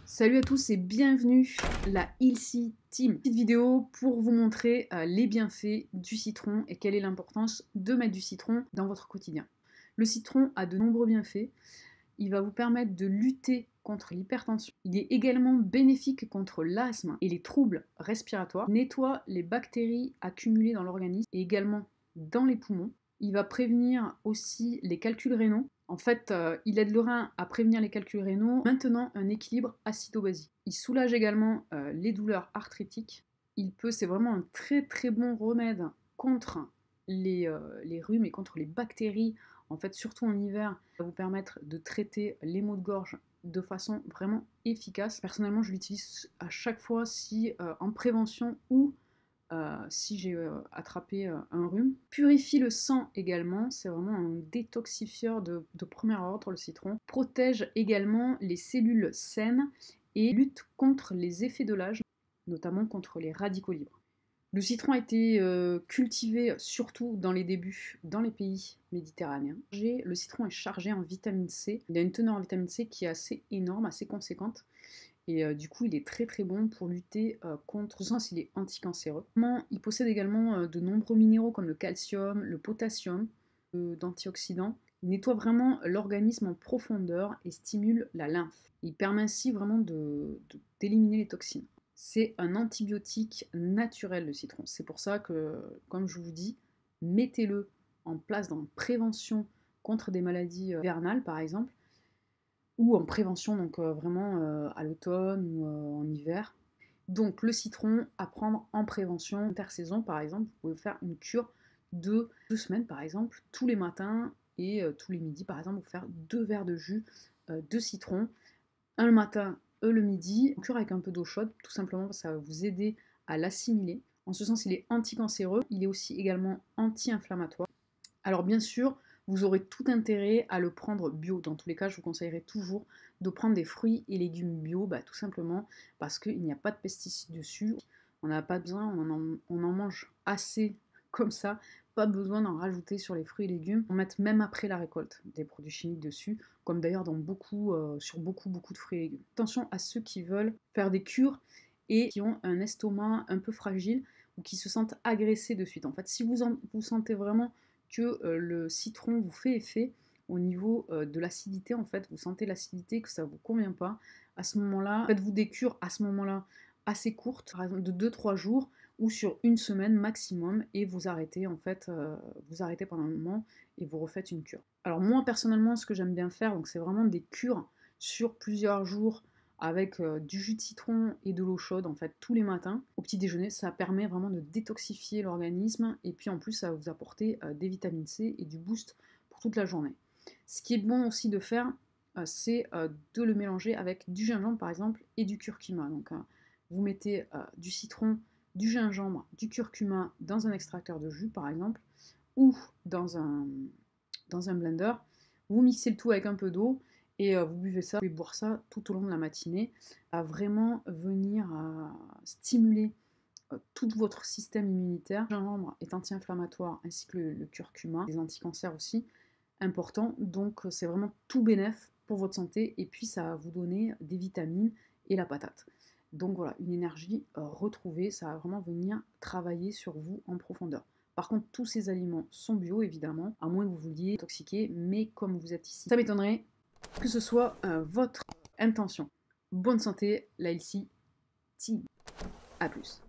Salut à tous et bienvenue la Healthy Team. Petite vidéo pour vous montrer les bienfaits du citron et quelle est l'importance de mettre du citron dans votre quotidien. Le citron a de nombreux bienfaits. Il va vous permettre de lutter contre l'hypertension. Il est également bénéfique contre l'asthme et les troubles respiratoires. Il nettoie les bactéries accumulées dans l'organisme et également dans les poumons. Il va prévenir aussi les calculs rénaux. En fait, il aide le rein à prévenir les calculs rénaux, maintenant un équilibre acido-basique. Il soulage également les douleurs arthritiques. C'est vraiment un très très bon remède contre les rhumes et contre les bactéries. En fait, surtout en hiver, ça va vous permettre de traiter les maux de gorge de façon vraiment efficace. Personnellement, je l'utilise à chaque fois si en prévention ou si j'ai attrapé un rhume. Purifie le sang également, c'est vraiment un détoxifieur de premier ordre, le citron. Protège également les cellules saines et lutte contre les effets de l'âge, notamment contre les radicaux libres. Le citron a été cultivé surtout dans les débuts dans les pays méditerranéens. Le citron est chargé en vitamine C. Il a une teneur en vitamine C qui est assez énorme, assez conséquente. Et du coup, il est très très bon pour lutter contre... En sens, il est anticancéreux. Il possède également de nombreux minéraux comme le calcium, le potassium, d'antioxydants. Il nettoie vraiment l'organisme en profondeur et stimule la lymphe. Il permet ainsi vraiment d'éliminer les toxines. C'est un antibiotique naturel, le citron. C'est pour ça que, comme je vous dis, mettez-le en place dans la prévention contre des maladies hivernales, par exemple, ou en prévention, donc vraiment à l'automne ou en hiver. Donc le citron à prendre en prévention intersaison, par exemple, vous pouvez faire une cure de 2 semaines, par exemple, tous les matins et tous les midis, par exemple, vous faire 2 verres de jus de citron, un le matin, le midi, cure avec un peu d'eau chaude, tout simplement parce que ça va vous aider à l'assimiler. En ce sens, il est anticancéreux, il est aussi également anti-inflammatoire. Alors bien sûr, vous aurez tout intérêt à le prendre bio. Dans tous les cas, je vous conseillerais toujours de prendre des fruits et légumes bio, tout simplement parce qu'il n'y a pas de pesticides dessus. On n'a pas besoin, on en mange assez comme ça, pas besoin d'en rajouter sur les fruits et légumes. On met même après la récolte des produits chimiques dessus, comme d'ailleurs sur beaucoup de fruits et légumes. Attention à ceux qui veulent faire des cures et qui ont un estomac un peu fragile ou qui se sentent agressés de suite. En fait, si vous sentez vraiment que le citron vous fait effet au niveau de l'acidité, en fait, vous sentez l'acidité, que ça ne vous convient pas, à ce moment-là, faites-vous des cures à ce moment-là assez courtes, par exemple de 2-3 jours ou sur une semaine maximum, et vous arrêtez en fait, vous arrêtez pendant un moment et vous refaites une cure. Alors moi personnellement, ce que j'aime bien faire, donc c'est vraiment des cures sur plusieurs jours avec du jus de citron et de l'eau chaude en fait tous les matins au petit déjeuner. Ça permet vraiment de détoxifier l'organisme et puis en plus ça va vous apporter des vitamines C et du boost pour toute la journée. Ce qui est bon aussi de faire, c'est de le mélanger avec du gingembre par exemple et du curcuma. Donc vous mettez du citron, du gingembre, du curcuma dans un extracteur de jus par exemple ou dans un blender. Vous mixez le tout avec un peu d'eau et vous buvez ça, vous pouvez boire ça tout au long de la matinée, à vraiment venir stimuler tout votre système immunitaire. Le gingembre est anti-inflammatoire ainsi que le curcuma, des anticancers aussi, important, donc c'est vraiment tout bénef pour votre santé et puis ça va vous donner des vitamines et la patate. Donc voilà, une énergie retrouvée, ça va vraiment venir travailler sur vous en profondeur. Par contre, tous ces aliments sont bio, évidemment, à moins que vous vouliez intoxiquer, mais comme vous êtes ici, ça m'étonnerait que ce soit votre intention. Bonne santé, la Healthy Team. A plus.